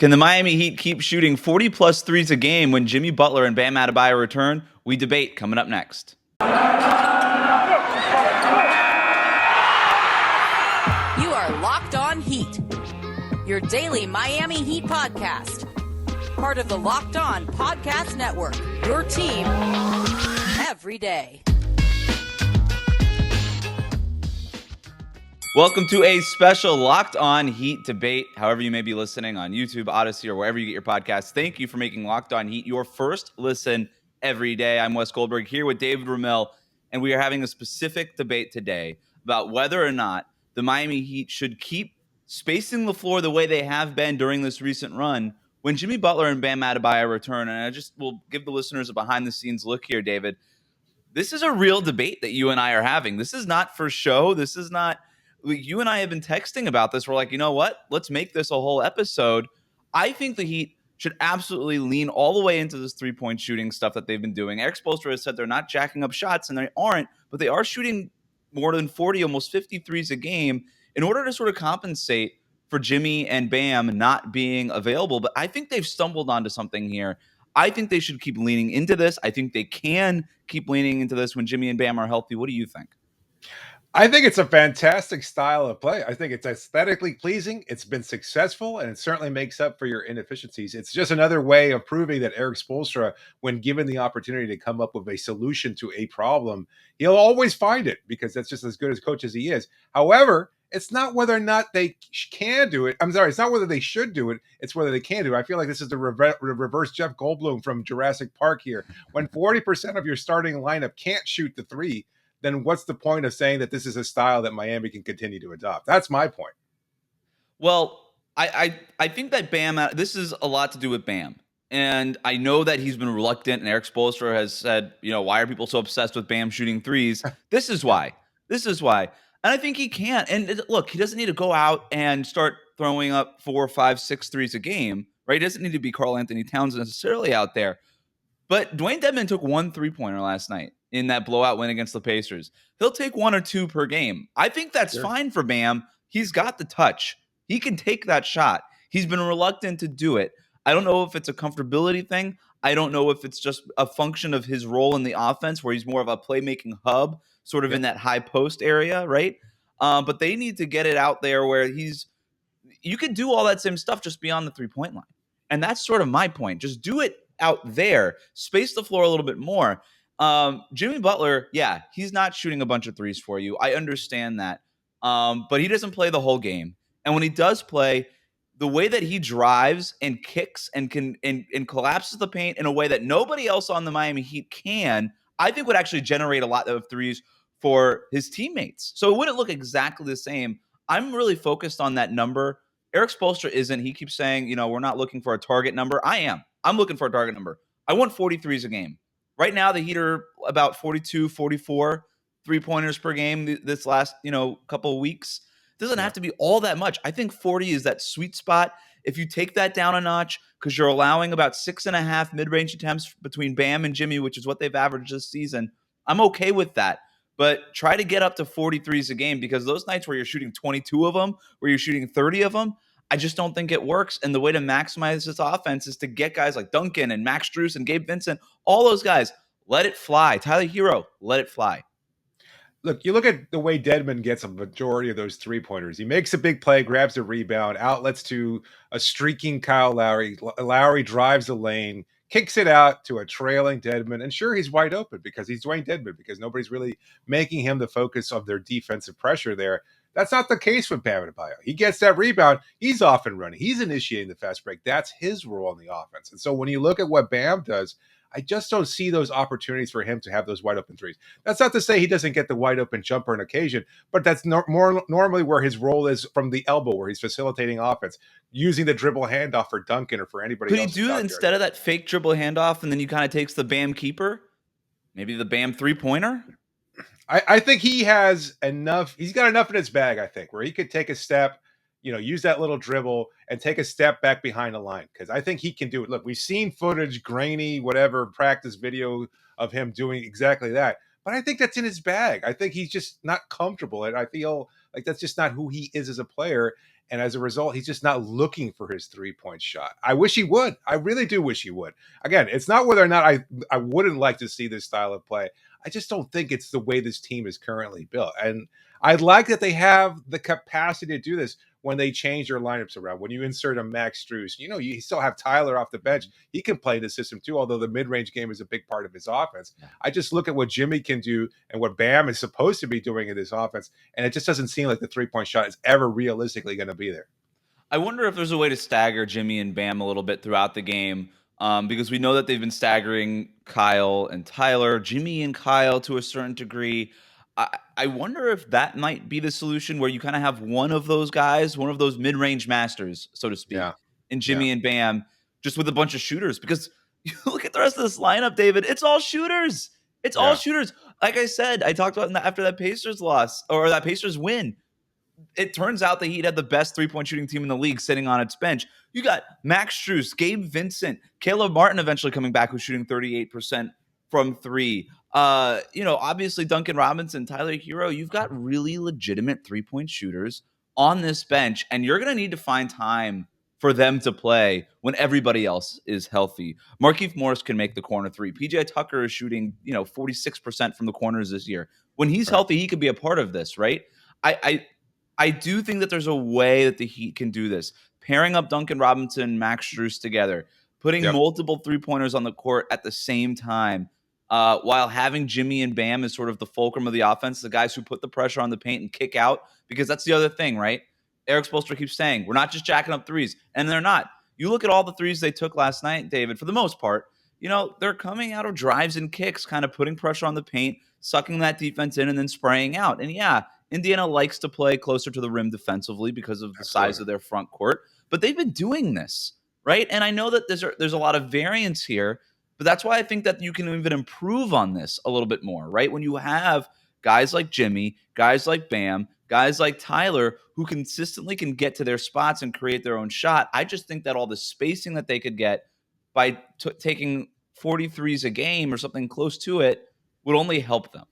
Can the Miami Heat keep shooting 40-plus threes a game when Jimmy Butler and Bam Adebayo return? We debate coming up next. You are Locked On Heat, your daily Miami Heat podcast. Part of the Locked On Podcast Network, your team every day. Welcome to a special Locked On Heat debate. However you may be listening on YouTube, Odyssey, or wherever you get your podcasts, thank you for making Locked On Heat your first listen every day. I'm Wes Goldberg here with David Ramil, and we are having a specific debate today about whether or not the Miami Heat should keep spacing the floor the way they have been during this recent run when Jimmy Butler and Bam Adebayo return. And I just will give the listeners a behind-the-scenes look here, David. This is a real debate that you and I are having. This is not for show. This is not... You and I have been texting about this. We're like, you know what? Let's make this a whole episode. I think the Heat should absolutely lean all the way into this three-point shooting stuff that they've been doing. Eric Spoelstra has said they're not jacking up shots, and they aren't, but they are shooting more than 40, almost 50 threes a game in order to sort of compensate for Jimmy and Bam not being available. But I think they've stumbled onto something here. I think they should keep leaning into this. I think they can keep leaning into this when Jimmy and Bam are healthy. What do you think? I think it's a fantastic style of play. I think it's aesthetically pleasing. It's been successful, and it certainly makes up for your inefficiencies. It's just another way of proving that Eric Spoelstra, when given the opportunity to come up with a solution to a problem, he'll always find it because that's just as good as coach as he is. However, it's not whether or not they can do it. I'm sorry, it's not whether they should do it. It's whether they can do it. I feel like this is the reverse Jeff Goldblum from Jurassic Park here. When 40% of your starting lineup can't shoot the three, then what's the point of saying that this is a style that Miami can continue to adopt? That's my point. Well, I think that Bam, this is a lot to do with Bam. And I know that he's been reluctant, and Eric Spoelstra has said, why are people so obsessed with Bam shooting threes? This is why. This is why. And I think he can. And look, he doesn't need to go out and start throwing up 4, 5, 6 threes a game, right? He doesn't need to be Karl Anthony Towns necessarily out there. But Dwayne Dedmon took 1 3-pointer last night in that blowout win against the Pacers. He'll take 1 or 2 per game. I think that's fine for Bam. He's got the touch. He can take that shot. He's been reluctant to do it. I don't know if it's a comfortability thing. I don't know if it's just a function of his role in the offense where he's more of a playmaking hub, sort of in that high post area, right? But they need to get it out there where you could do all that same stuff just beyond the 3-point line. And that's sort of my point. Just do it out there. Space the floor a little bit more. Jimmy Butler, he's not shooting a bunch of threes for you. I understand that. But he doesn't play the whole game. And when he does play, the way that he drives and kicks and can and collapses the paint in a way that nobody else on the Miami Heat can, I think would actually generate a lot of threes for his teammates. So it wouldn't look exactly the same. I'm really focused on that number. Eric Spoelstra isn't. He keeps saying, we're not looking for a target number. I am. I'm looking for a target number. I want 43s a game. Right now, the Heat are about 42, 44 3-pointers per game this last, couple of weeks. It doesn't have to be all that much. I think 40 is that sweet spot. If you take that down a notch, because you're allowing about 6.5 mid-range attempts between Bam and Jimmy, which is what they've averaged this season, I'm okay with that. But try to get up to 43s a game, because those nights where you're shooting 22 of them, where you're shooting 30 of them, I just don't think it works. And the way to maximize this offense is to get guys like Duncan and Max Strus and Gabe Vincent, all those guys, let it fly. Tyler Herro, let it fly. Look, you look at the way Dedmon gets a majority of those 3-pointers. He makes a big play, grabs a rebound, outlets to a streaking Kyle Lowry. Lowry drives the lane, kicks it out to a trailing Dedmon. And sure, he's wide open because he's Dwayne Dedmon, because nobody's really making him the focus of their defensive pressure there. That's not the case with Bam Adebayo. He gets that rebound. He's off and running. He's initiating the fast break. That's his role in the offense. And so when you look at what Bam does, I just don't see those opportunities for him to have those wide open threes. That's not to say he doesn't get the wide open jumper on occasion, but that's more normally where his role is from the elbow, where he's facilitating offense, using the dribble handoff for Duncan or for anybody else. Could he do instead of that fake dribble handoff, and then you kind of takes the Bam keeper, maybe the Bam 3-pointer? I think he has enough. He's got enough in his bag, I think, where he could take a step, use that little dribble and take a step back behind the line, because I think he can do it. Look, we've seen footage, grainy, whatever, practice video of him doing exactly that. But I think that's in his bag. I think he's just not comfortable. And I feel like that's just not who he is as a player. And as a result, he's just not looking for his 3-point shot. I wish he would. I really do wish he would. Again, it's not whether or not I wouldn't like to see this style of play. I just don't think it's the way this team is currently built. And I like that they have the capacity to do this when they change their lineups around. When you insert a Max Strus, you still have Tyler off the bench. He can play in the system too, although the mid-range game is a big part of his offense. I just look at what Jimmy can do and what Bam is supposed to be doing in this offense, and it just doesn't seem like the 3-point shot is ever realistically going to be there. I wonder if there's a way to stagger Jimmy and Bam a little bit throughout the game, because we know that they've been staggering Kyle and Tyler, Jimmy and Kyle to a certain degree. I wonder if that might be the solution, where you kind of have one of those guys, one of those mid-range masters, so to speak, in Jimmy and Bam, just with a bunch of shooters. Because you look at the rest of this lineup, David, it's all shooters. It's all shooters. Like I said, I talked about after that Pacers loss, or that Pacers win. It turns out the Heat had the best three-point shooting team in the league sitting on its bench. You got Max Strus, Gabe Vincent, Caleb Martin eventually coming back, who's shooting 38% from three. Obviously Duncan Robinson, Tyler Herro. You've got really legitimate three-point shooters on this bench, and you're going to need to find time for them to play when everybody else is healthy. Markieff Morris can make the corner three. PJ Tucker is shooting, 46% from the corners this year. When he's healthy, he could be a part of this, right? I do think that there's a way that the Heat can do this. Pairing up Duncan Robinson and Max Strus together, putting multiple three-pointers on the court at the same time, while having Jimmy and Bam as sort of the fulcrum of the offense, the guys who put the pressure on the paint and kick out, because that's the other thing, right? Eric Spoelstra keeps saying, we're not just jacking up threes, and they're not. You look at all the threes they took last night, David, for the most part, they're coming out of drives and kicks, kind of putting pressure on the paint, sucking that defense in, and then spraying out. And Indiana likes to play closer to the rim defensively because of the size of their front court, but they've been doing this, right? And I know that there's a lot of variance here, but that's why I think that you can even improve on this a little bit more, right? When you have guys like Jimmy, guys like Bam, guys like Tyler, who consistently can get to their spots and create their own shot, I just think that all the spacing that they could get by taking 43s a game or something close to it would only help them.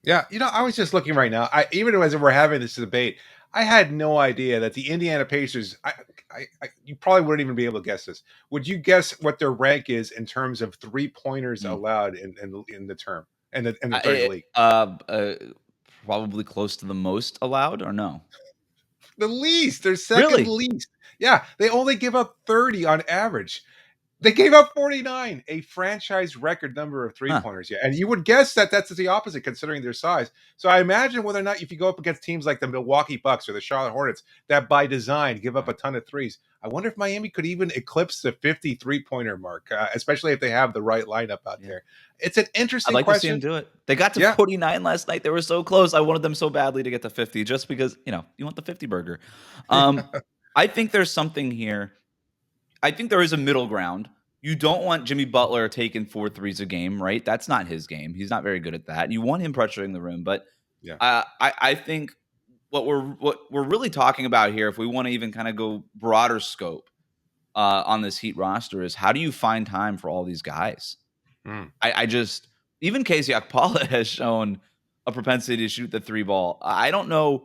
Yeah, I was just looking right now. Even as we're having this debate, I had no idea that the Indiana Pacers. You probably wouldn't even be able to guess this. Would you guess what their rank is in terms of 3-pointers allowed in the term in the third league? Probably close to the most allowed, or no? The least. They're second least. Yeah, they only give up 30 on average. They gave up 49, a franchise record number of three-pointers. Yeah, and you would guess that that's the opposite considering their size. So I imagine whether or not if you go up against teams like the Milwaukee Bucks or the Charlotte Hornets that by design give up a ton of threes, I wonder if Miami could even eclipse the 50 3-pointer mark, especially if they have the right lineup out there. It's an interesting I'd like question. to see them do it. They got to 49 last night. They were so close. I wanted them so badly to get to 50 just because, you want the 50 burger. I think there's something here. I think there is a middle ground. You don't want Jimmy Butler taking 4 threes a game, right? That's not his game. He's not very good at that. You want him pressuring the rim, but I think what we're really talking about here, if we want to even kind of go broader scope on this Heat roster, is how do you find time for all these guys? I just, even Casey Okpala has shown a propensity to shoot the 3 ball. I don't know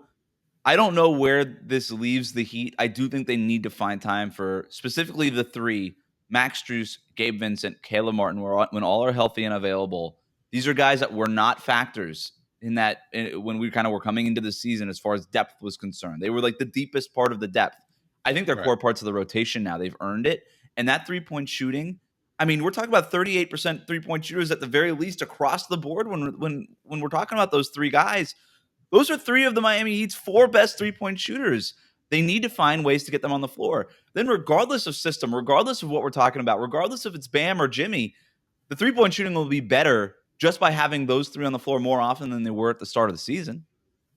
where this leaves the Heat. I do think they need to find time for specifically the 3. Max Strus, Gabe Vincent, Caleb Martin, when all are healthy and available. These are guys that were not factors in that when we kind of were coming into the season as far as depth was concerned. They were like the deepest part of the depth. I think they're core parts of the rotation now. They've earned it. And that 3-point shooting, I mean, we're talking about 38% 3-point shooters at the very least across the board when we're talking about those 3 guys. Those are 3 of the Miami Heat's 4 best 3-point shooters. They need to find ways to get them on the floor. Then regardless of system, regardless of what we're talking about, regardless if it's Bam or Jimmy, the 3-point shooting will be better just by having those 3 on the floor more often than they were at the start of the season.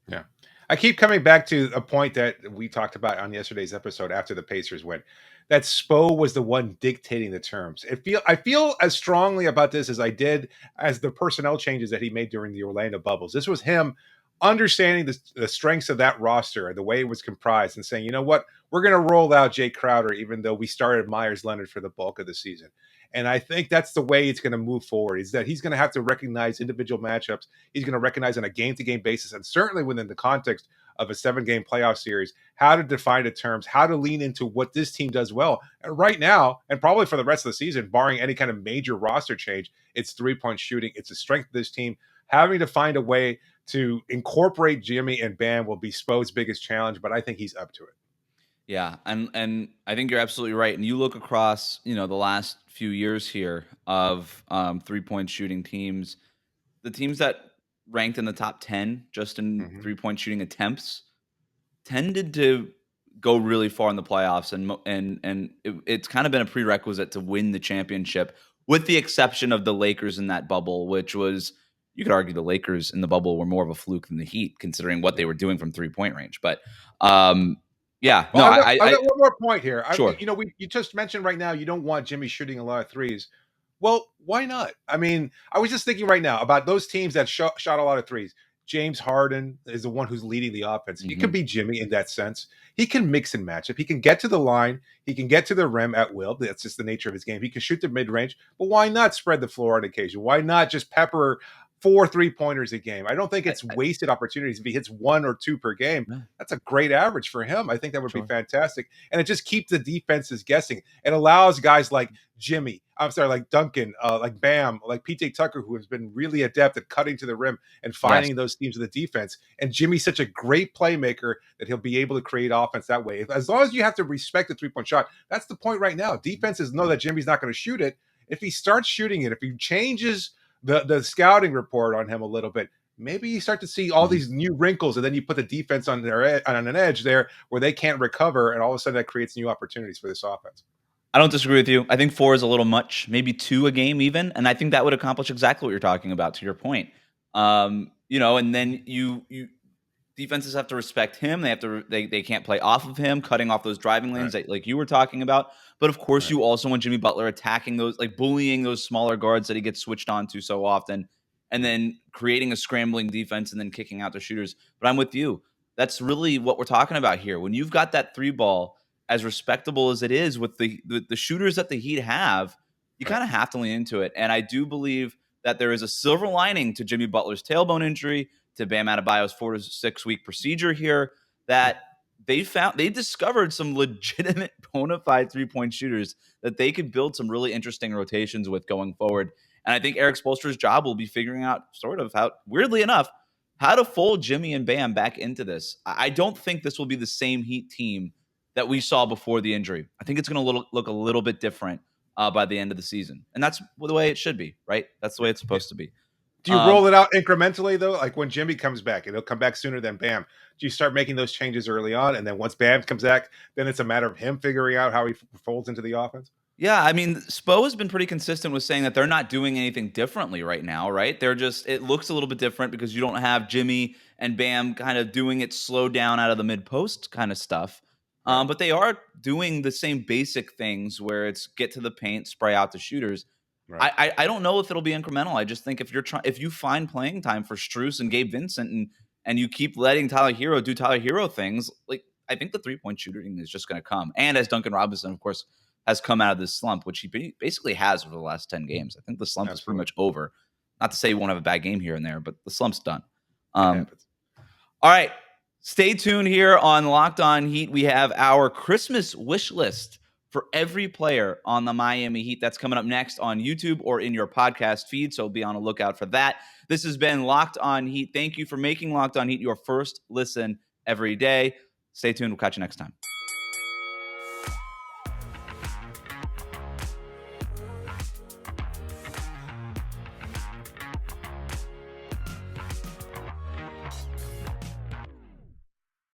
Yeah. I keep coming back to a point that we talked about on yesterday's episode after the Pacers win, that Spo was the one dictating the terms. I feel as strongly about this as I did as the personnel changes that he made during the Orlando bubbles. This was him understanding the strengths of that roster and the way it was comprised and saying, you know what, we're going to roll out Jay Crowder, even though we started Myers Leonard for the bulk of the season. And I think that's the way it's going to move forward, is that he's going to have to recognize individual matchups. He's going to recognize on a game-to-game basis, and certainly within the context of a 7-game playoff series, how to define the terms, how to lean into what this team does well. And right now, and probably for the rest of the season, barring any kind of major roster change, it's 3-point shooting. It's the strength of this team. Having to find a way to incorporate Jimmy and Bam will be Spo's biggest challenge, but I think he's up to it. Yeah, and I think you're absolutely right. And you look across, the last few years here of 3-point shooting teams, the teams that ranked in the top 10 just in 3-point shooting attempts tended to go really far in the playoffs, and it's kind of been a prerequisite to win the championship, with the exception of the Lakers in that bubble, which was, you could argue the Lakers in the bubble were more of a fluke than the Heat, considering what they were doing from 3-point range. But yeah, no, Well, I've got one more point here. Sure. You just mentioned right now you don't want Jimmy shooting a lot of threes. Well, why not? I mean, I was just thinking right now about those teams that shot a lot of threes. James Harden is the one who's leading the offense. He could be Jimmy in that sense. He can mix and match. If he can get to the line, he can get to the rim at will. That's just the nature of his game. He can shoot the mid-range, but why not spread the floor on occasion? Why not just pepper 4 3-pointers a game? I don't think it's wasted opportunities. If he hits 1 or 2 per game, that's a great average for him. I think that would be fantastic. And it just keeps the defenses guessing. It allows guys like like Duncan, like Bam, like PJ Tucker, who has been really adept at cutting to the rim and finding those teams of the defense. And Jimmy's such a great playmaker that he'll be able to create offense that way. As long as you have to respect the 3-point shot, that's the point right now. Defenses know that Jimmy's not going to shoot it. If he starts shooting it, if he changes the scouting report on him a little bit, maybe you start to see all these new wrinkles, and then you put the defense on an edge there where they can't recover, and all of a sudden that creates new opportunities for this offense. I don't disagree with you. I think 4 is a little much, maybe 2 a game even, and I think that would accomplish exactly what you're talking about, to your point. And then you defenses have to respect him. They can't play off of him, cutting off those driving lanes like you were talking about. But of course, you also want Jimmy Butler attacking those, like bullying those smaller guards that he gets switched on to so often, and then creating a scrambling defense and then kicking out the shooters. But I'm with you. That's really what we're talking about here. When you've got that 3 ball, as respectable as it is with the shooters that the Heat have, you kind of have to lean into it. And I do believe that there is a silver lining to Jimmy Butler's tailbone injury, to Bam Adebayo's 4 to 6 week procedure here, that they discovered some legitimate bona fide 3-point shooters that they could build some really interesting rotations with going forward. And I think Eric Spoelstra's job will be figuring out sort of how, weirdly enough, how to fold Jimmy and Bam back into this. I don't think this will be the same Heat team that we saw before the injury. I think it's going to look a little bit different by the end of the season. And that's the way it should be, right? That's the way it's supposed to be. Do you roll it out incrementally, though? Like when Jimmy comes back, and he'll come back sooner than Bam. Do you start making those changes early on? And then once Bam comes back, then it's a matter of him figuring out how he folds into the offense? Yeah, I mean, Spo has been pretty consistent with saying that they're not doing anything differently right now, right? It looks a little bit different because you don't have Jimmy and Bam kind of doing it slow down out of the mid-post kind of stuff. But they are doing the same basic things where it's get to the paint, spray out the shooters. Right. I don't know if it'll be incremental. I just think if you find playing time for Strus and Gabe Vincent and you keep letting Tyler Herro do Tyler Herro things, like I think the 3-point shooting is just going to come. And as Duncan Robinson, of course, has come out of this slump, which he basically has over the last 10 games. I think the slump is pretty much over. Not to say he won't have a bad game here and there, but the slump's done. All right. Stay tuned here on Locked On Heat. We have our Christmas wish list for every player on the Miami Heat. That's coming up next on YouTube or in your podcast feed, so be on the lookout for that. This has been Locked On Heat. Thank you for making Locked On Heat your first listen every day. Stay tuned. We'll catch you next time.